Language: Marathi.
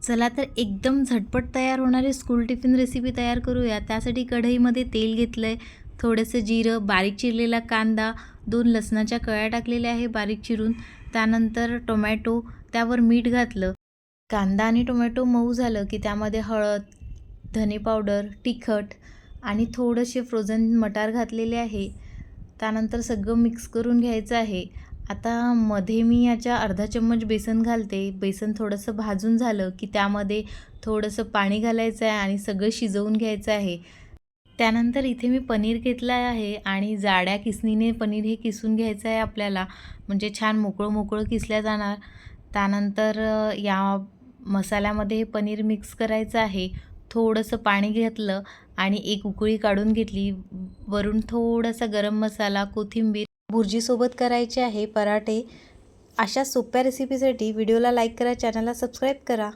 चला तर एकदम झटपट तयार होणारी स्कूल टिफिन रेसिपी तयार करूया। त्यासाठी कढईमध्ये तेल घेतलं आहे, थोडंसं जिरं, बारीक चिरलेला कांदा, 2 लसणाच्या कळ्या टाकलेल्या आहे बारीक चिरून, त्यानंतर टोमॅटो, त्यावर मीठ घातलं। कांदा आणि टोमॅटो मऊ झालं की त्यामध्ये हळद, धने पावडर, तिखट आणि थोडेसे फ्रोझन मटार घातलेले आहे। त्यानंतर सगळं मिक्स करून घ्यायचं आहे। आता मध्ये मी याच्या अर्धा चम्मच बेसन घालते। बेसन थोडंसं भाजून झालं की त्यामध्ये थोडंसं पाणी घालायचं आहे आणि सगळं शिजवून घ्यायचं आहे। त्यानंतर इथे मी पनीर घेतलं आहे आणि जाड्या किसणीने पनीर हे किसून घ्यायचं आहे आपल्याला, म्हणजे छान मोकळं किसल्या जाणार। त्यानंतर या मसाल्यामध्ये हे पनीर मिक्स करायचं आहे। थोडंसं पाणी घेतलं आणि एक उकळी काढून घेतली। वरून थोडासा गरम मसाला, कोथिंबीर, भुर्जीसोबत करायचे आहे पराठे। अशा सोप्या रेसिपीसाठी व्हिडिओला लाईक करा, चॅनलला सबस्क्राईब करा।